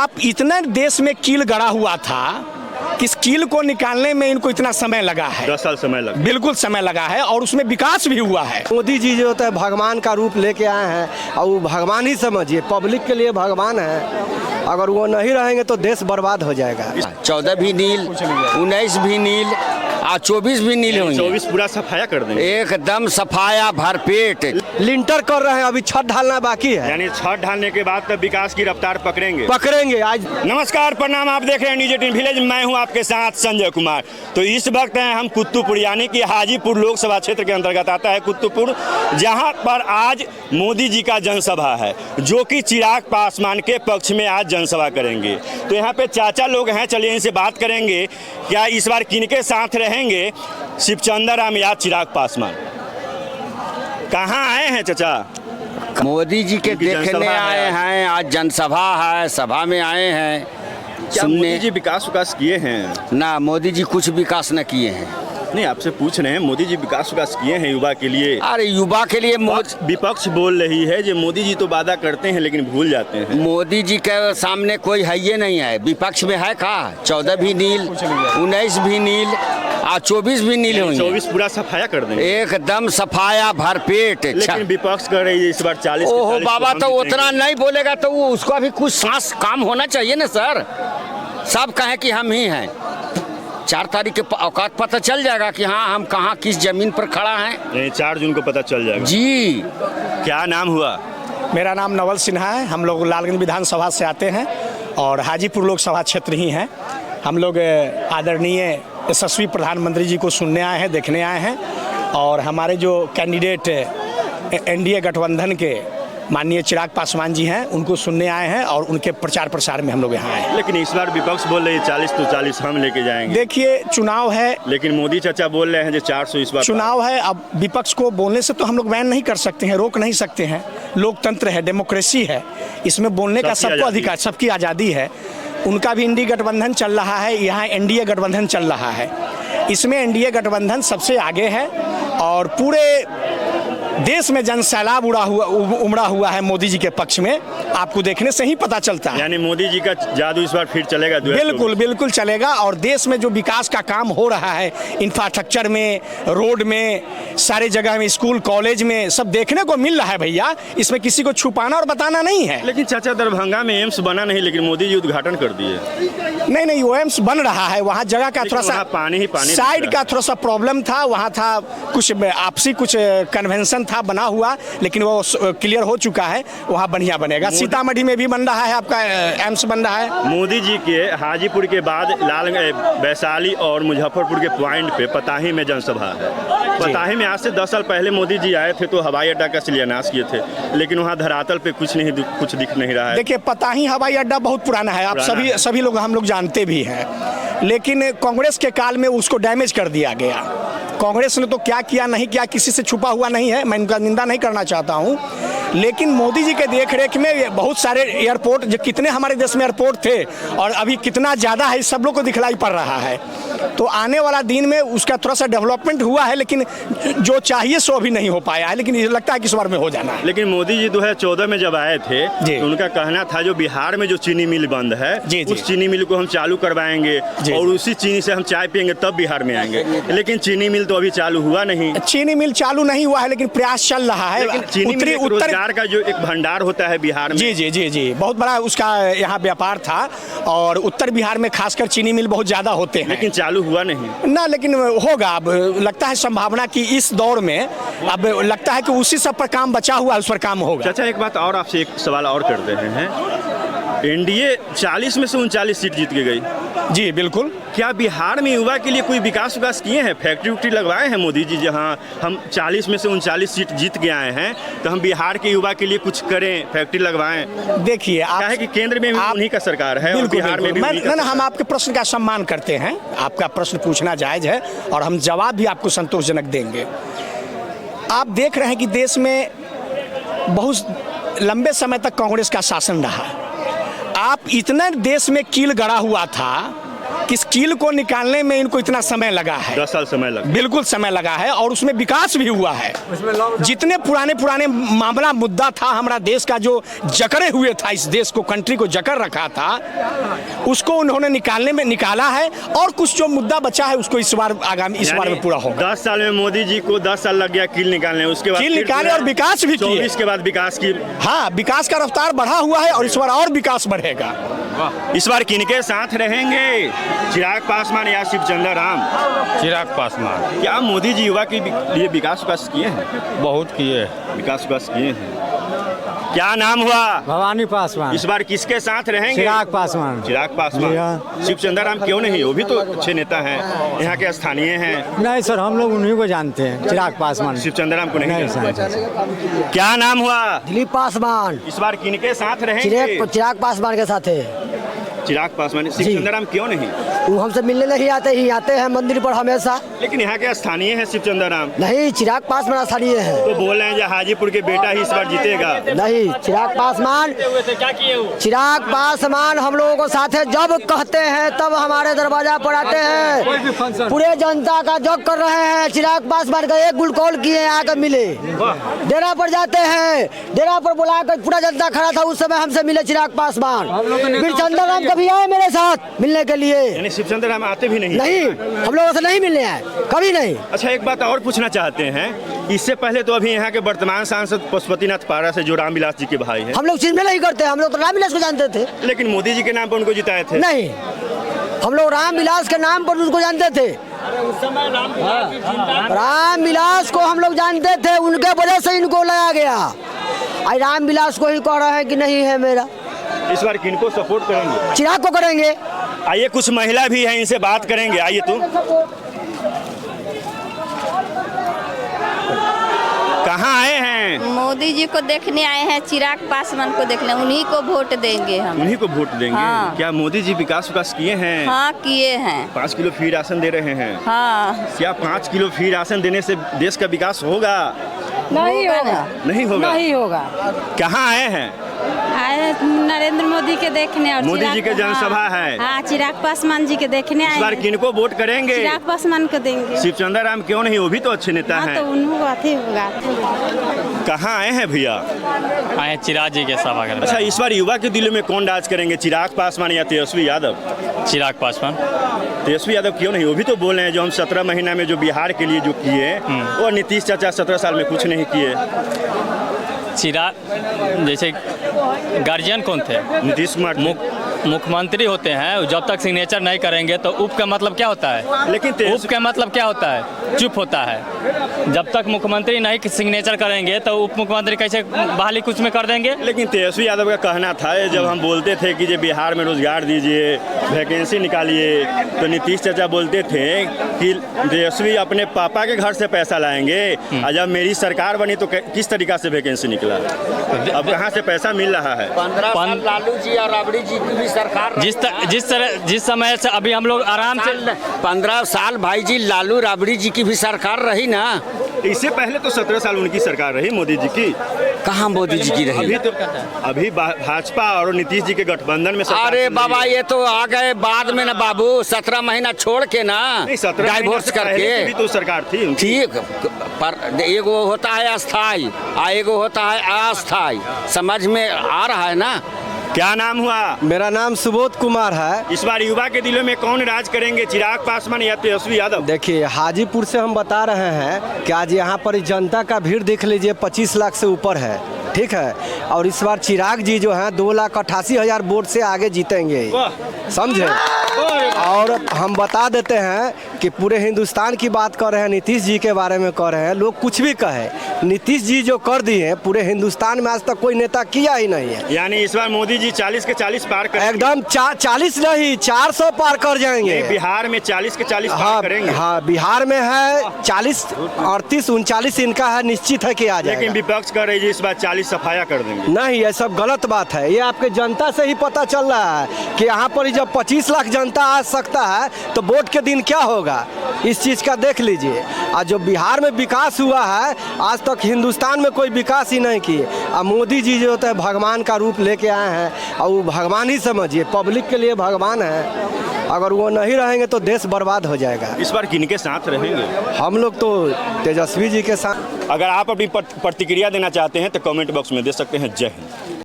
आप इतना देश में कील गड़ा हुआ था कि इस कील को निकालने में इनको इतना समय लगा है। 10 साल समय लगा, बिल्कुल समय लगा है और उसमें विकास भी हुआ है। मोदी जी जो होता है भगवान का रूप लेके आए हैं और वो भगवान ही समझिए, पब्लिक के लिए भगवान है। अगर वो नहीं रहेंगे तो देश बर्बाद हो जाएगा। 14 भी नील, 19 भी नील और 24 भी नील होंगे। 24 पूरा सफाया कर देंगे, एकदम सफाया भरपेट। लिंटर कर रहे हैं, अभी छत ढालना बाकी है। यानी छत ढालने के बाद तब विकास की रफ्तार पकड़ेंगे आज। नमस्कार, प्रणाम। आप देख रहे हैं न्यूज 18 विलेज। मैं हूं आपके साथ संजय कुमार। तो इस वक्त हैं हम कुतुबपुर, यानी कि हाजीपुर लोकसभा क्षेत्र के अंतर्गत आता है कुतुबपुर, जहां पर आज मोदी जी का जनसभा है, जो कि चिराग पासवान के पक्ष में आज जनसभा करेंगे। तो यहाँ पे चाचा लोग हैं, चलिए इनसे बात करेंगे। क्या इस बार किनके साथ रहेंगे, शिवचंद्र राम या चिराग पासवान? कहाँ आए हैं चाचा? मोदी जी के देखने आए हैं। आज जनसभा है, सभा में आए हैं। क्या मोदी जी विकास किए हैं? ना, मोदी जी कुछ विकास न किए हैं। नहीं, आपसे पूछ रहे हैं, मोदी जी विकास किए हैं युवा के लिए? अरे युवा के लिए विपक्ष बोल रही है कि मोदी जी तो वादा करते हैं लेकिन भूल जाते हैं। मोदी जी के सामने कोई है ये नहीं है। विपक्ष में है का 14 भी नील, 19 भी नील और 24 भी नील होंगे। 24 पूरा सफाया कर देंगे, एकदम सफाया भरपेट। लेकिन विपक्ष कर रही है इस बार 40। ओहो बाबा, तो उतना नहीं बोलेगा तो वो उसको अभी कुछ सांस काम होना चाहिए ना सर। सब कहें कि हम ही हैं। 4 तारीख के औकात पता चल जाएगा कि हाँ हम कहाँ किस जमीन पर खड़ा हैं। 4 जून को पता चल जाएगा जी। क्या नाम हुआ? मेरा नाम नवल सिन्हा है। हम लोग लालगंज विधानसभा से आते हैं और हाजीपुर लोकसभा क्षेत्र ही हैं। हम लोग आदरणीय यशस्वी प्रधानमंत्री जी को सुनने आए हैं, देखने आए हैं। और हमारे जो कैंडिडेट एनडीए गठबंधन के माननीय चिराग पासवान जी हैं, उनको सुनने आए हैं और उनके प्रचार प्रसार में हम लोग यहाँ आए हैं। लेकिन इस बार विपक्ष बोल रही है 40 तो 40 हम लेके जाएंगे। देखिए, चुनाव है, लेकिन मोदी चाचा बोल रहे हैं जो 400 इस बार चुनाव है। अब विपक्ष को बोलने से तो हम लोग बैन नहीं कर सकते हैं, रोक नहीं सकते हैं। लोकतंत्र है, डेमोक्रेसी है, इसमें बोलने का सबको अधिकार, सबकी आज़ादी है। उनका भी इंडी गठबंधन चल रहा है, यहाँ एनडीए गठबंधन चल रहा है। इसमें एनडीए गठबंधन सबसे आगे है और पूरे देश में जन सैलाब उमड़ा हुआ है मोदी जी के पक्ष में। आपको देखने से ही पता चलता है। यानी मोदी जी का जादू इस बार फिर चलेगा? बिल्कुल बिल्कुल चलेगा। और देश में जो विकास का काम हो रहा है, इंफ्रास्ट्रक्चर में, रोड में, सारे जगह में, स्कूल कॉलेज में, सब देखने को मिल रहा है भैया। इसमें किसी को छुपाना और बताना नहीं है। लेकिन चाचा, दरभंगा में एम्स बना नहीं, लेकिन मोदी जी उद्घाटन कर दिए। नहीं, वो एम्स बन रहा है। वहाँ जगह का थोड़ा सा पानी साइड का थोड़ा सा प्रॉब्लम था। वहाँ था कुछ आपसी कुछ कन्वेंशन था बना हुआ, लेकिन वो क्लियर हो चुका है। वहाँ बढ़िया बनेगा। सीतामढ़ी में भी बन रहा है, आपका एम्स बन रहा है। मोदी जी के हाजीपुर के बाद वैशाली और मुजफ्फरपुर के पॉइंट पे पताही में जनसभा है। पताही में आज से 10 साल पहले मोदी जी आए थे तो हवाई अड्डा का शिलान्यास किए थे, लेकिन वहाँ धरातल पे कुछ दिख नहीं रहा है। देखिए, पताही हवाई अड्डा बहुत पुराना है, आप सभी लोग हम लोग जानते भी हैं। लेकिन कांग्रेस के काल में उसको डैमेज कर दिया गया। कांग्रेस ने तो क्या किया नहीं किया किसी से छुपा हुआ नहीं है, मैं इनका निंदा नहीं करना चाहता हूं। लेकिन मोदी जी के देखरेख में बहुत सारे एयरपोर्ट, जो कितने हमारे देश में एयरपोर्ट थे और अभी कितना ज़्यादा है, सब लोग को दिखलाई पड़ रहा है। तो आने वाला दिन में उसका थोड़ा सा डेवलपमेंट हुआ है, लेकिन जो चाहिए सो अभी नहीं हो पाया है। लेकिन लगता है कि इस बार में हो जाना है। लेकिन मोदी जी 2014 में जब आए थे तो उनका कहना था जो बिहार में जो चीनी मिल बंद है, उस चीनी मिल को हम चालू करवाएंगे और उसी चीनी से हम चाय पियेंगे, तब बिहार में आएंगे। लेकिन चीनी मिल तो अभी चालू हुआ नहीं। चीनी मिल चालू नहीं हुआ है, लेकिन प्रयास चल रहा है। चीनी मिल रोजगार का जो एक भंडार होता है बिहार में, जी, बहुत बड़ा उसका यहाँ व्यापार था। और उत्तर बिहार में खासकर चीनी मिल बहुत ज्यादा होते हैं, लेकिन चालू हुआ नहीं ना। लेकिन होगा, अब लगता है संभावना कि इस दौर में अब लगता है कि उसी सब पर काम बचा हुआ है, उस पर काम होगा। चाचा, एक बात और आपसे, एक सवाल और कर रहे हैं। एनडीए 40 में से 39 सीट जीत के गई। जी बिल्कुल। क्या बिहार में युवा के लिए कोई विकास किए हैं? फैक्ट्री लगवाए हैं मोदी जी? जहां हम 40 में से 39 सीट जीत के आए हैं, तो हम बिहार के युवा के लिए कुछ करें, फैक्ट्री लगवाएं। देखिए, क्या है कि केंद्र में भी उन्हीं का सरकार है और बिहार में भी उन्हीं का। हम आपके प्रश्न का सम्मान करते हैं, आपका प्रश्न पूछना जायज है और हम जवाब भी आपको संतोषजनक देंगे। आप देख रहे हैं कि देश में बहुत लंबे समय तक कांग्रेस का शासन रहा। आप इतना देश में कील गड़ा हुआ था इस कील को निकालने में इनको इतना समय लगा है, 10 साल समय लगा, बिल्कुल समय लगा है, और उसमें विकास भी हुआ है। जितने पुराने मामला मुद्दा था, हमारा देश का जो जकड़े हुए था, इस देश को, कंट्री को जकड़ रखा था, उसको उन्होंने निकाला है, और कुछ जो मुद्दा बचा है उसको इस बार में पूरा होगा। 10 साल में मोदी जी को 10 साल लग गया कील निकालने, उसके बाद कील निकाले और विकास भी किए। 24 के बाद विकास की, हाँ, विकास का रफ्तार बढ़ा हुआ है, और इस बार और विकास बढ़ेगा। इस बार किनके साथ रहेंगे, चिराग पासवान या शिवचंद्र राम? चिराग पासवान। क्या मोदी जी युवा के लिए विकास किए हैं? बहुत किए, विकास किए हैं। क्या नाम हुआ? भवानी पासवान। इस बार किसके साथ रहेंगे? चिराग पासवान। चिराग पासवान। शिवचंद्र राम क्यों नहीं? वो भी तो अच्छे नेता हैं, यहाँ के स्थानीय हैं। नहीं सर, हम लोग उन्हीं को जानते हैं, चिराग पासवान। शिवचंद्र राम को नहीं जानते। सर। क्या नाम हुआ? दिलीप पासवान। इस बार किनके साथ रहेंगे? चिराग पासवान के साथ है। चिराग पासवान। शिवचंद्र राम क्यों नहीं? वो हमसे मिलने नहीं आते, ही आते हैं मंदिर पर हमेशा। लेकिन यहाँ के स्थानीय है शिवचंद्र राम। नहीं, चिराग पासवान स्थानीय है। तो बोल रहे हैं जो हाजीपुर के बेटा ही इस बार जीतेगा। नहीं, चिराग पासवान हम लोगों को साथ है, जब कहते हैं तब हमारे दरवाजा पर आते हैं। पूरे जनता का जग कर रहे हैं। चिराग पासवान का एक गुल कॉल किए, आकर मिले, डेरा पर जाते हैं, डेरा पर बुलाकर पूरा जनता खड़ा था, उस समय हमसे मिले चिराग पासवान। शिवचंद्र राम कभी आए मेरे साथ मिलने के लिए? यानी शिवचंद्र राम आते भी नहीं? नहीं, हम लोगों से नहीं मिलने आए, कभी नहीं। अच्छा, एक बात और पूछना चाहते हैं, इससे पहले तो अभी यहाँ के वर्तमान सांसद पशुपतिनाथ पारा से जो रामविलास जी के भाई हैं, हम लोग चिन्ह नहीं करते, हम लोग तो रामविलास को जानते थे। लेकिन मोदी जी के नाम पर उनको जिताए थे। नहीं, हम लोग रामविलास के नाम पर उनको जानते थे। रामविलास को हम लोग जानते थे, उनके वजह से इनको लाया गया। आज रामविलास को ही कह रहे हैं कि नहीं है मेरा। इस बार किनको सपोर्ट करेंगे? चिराग को करेंगे। आइए, कुछ महिला भी हैं, इनसे बात करेंगे। आइए, तुम कहाँ आए हैं? मोदी जी को देखने आए हैं, चिराग पासवान को देखने, उन्हीं को वोट देंगे हम। उन्हीं को वोट देंगे? हाँ। क्या मोदी जी विकास किए हैं? हाँ, किए हैं। 5 किलो फ्री राशन दे रहे हैं। हाँ। क्या 5 किलो फ्री राशन देने से देश का विकास होगा? नहीं होगा। नहीं होगा? नहीं होगा। कहाँ आए हैं? आए नरेंद्र मोदी के देखने, और मोदी जी के जनसभा है। हाँ, चिराग पासवान जी के देखने आए। इस बार किनको वोट करेंगे? चिराग पासवान को देंगे। शिवचंद्र राम क्यों नहीं? वो भी तो अच्छे नेता हाँ, हैं। तो उन्होंने अथी होगा। कहाँ आए हैं भैया? आए चिराग जी के सभा करने। अच्छा, इस बार युवा के दिलों में कौन राज करेंगे, चिराग पासवान या तेजस्वी यादव? चिराग पासवान। तेजस्वी यादव क्यों नहीं? वो भी तो बोल रहे हैं जो हम 17 महीना में जो बिहार के लिए जो किए, वो नीतीश चाचा 17 साल में कुछ नहीं किए। चिराग जैसे गार्जियन कौन थे? नीतीश कुमार। मुख्यमंत्री होते हैं, जब तक सिग्नेचर नहीं करेंगे तो उप का मतलब क्या होता है? लेकिन उप का मतलब क्या होता है? चुप होता है। जब तक मुख्यमंत्री नहीं सिग्नेचर करेंगे तो उप मुख्यमंत्री कैसे बहाली कुछ में कर देंगे? लेकिन तेजस्वी यादव का कहना था, जब हम बोलते थे कि जो बिहार में रोजगार दीजिए, वैकेंसी निकालिए, तो नीतीश चाचा बोलते थे कि तेजस्वी अपने पापा के घर से पैसा लाएंगे, और जब मेरी सरकार बनी तो किस तरीका से वैकेंसी निकला? अब कहाँ से पैसा मिल रहा है? 15 साल लालू जी और राबड़ी जी की भी सरकार जिस समय से अभी हम लोग आराम से 15 साल भाई जी लालू राबड़ी जी की भी सरकार रही ना। इससे पहले तो 17 साल उनकी सरकार रही मोदी जी की। कहाँ मोदी जी की रही? अभी भाजपा और नीतीश जी के गठबंधन में सरकार। अरे बाबा, ये तो आ गए बाद में ना बाबू, 17 महीना छोड़ के ना, 17 डाइवोर्स करके भी तो सरकार थी। ठीक, पर एगो होता है अस्थाई और एगो होता है अस्थाई, समझ में आ रहा है ना? क्या नाम हुआ? मेरा नाम सुबोध कुमार है। इस बार युवा के दिलों में कौन राज करेंगे, चिराग पासवान या तेजस्वी यादव? देखिए, हाजीपुर से हम बता रहे हैं कि आज यहाँ पर जनता का भीड़ देख लीजिए, 25 लाख से ऊपर है, ठीक है। और इस बार चिराग जी जो हैं 2,88,000 वोट से आगे जीतेंगे, समझे। और हम बता देते हैं कि पूरे हिंदुस्तान की बात कर रहे हैं, नीतीश जी के बारे में कह रहे हैं, लोग कुछ भी कहे, नीतीश जी जो कर दिए हैं पूरे हिंदुस्तान में आज तक कोई नेता किया ही नहीं है। यानी इस बार मोदी जी 40 के 40 पार करेंगे? एकदम 40 नहीं, 400 पार कर जाएंगे। बिहार में 40 के 40 पार करेंगे? हाँ, बिहार में है 40, 38, 39 इनका है, निश्चित है कि आ जाएगा। लेकिन विपक्ष कर रही है इस बार 40 सफाया कर देंगे। नहीं, ये सब गलत बात है। ये आपके जनता से ही पता चल रहा है कि यहाँ पर जब 25 लाख जनता आ सकता है तो वोट के दिन क्या होगा, इस चीज़ का देख लीजिए। और जो बिहार में विकास हुआ है, आज तक हिंदुस्तान में कोई विकास ही नहीं किए। और मोदी जी जो होता है भगवान का रूप लेके आए हैं, और वो भगवान ही समझिए, पब्लिक के लिए भगवान है। अगर वो नहीं रहेंगे तो देश बर्बाद हो जाएगा। इस बार किनके साथ रहेंगे? हम लोग तो तेजस्वी जी के साथ। अगर आप अपनी प्रतिक्रिया देना चाहते हैं तो कमेंट बॉक्स में दे सकते हैं। जय हिंद।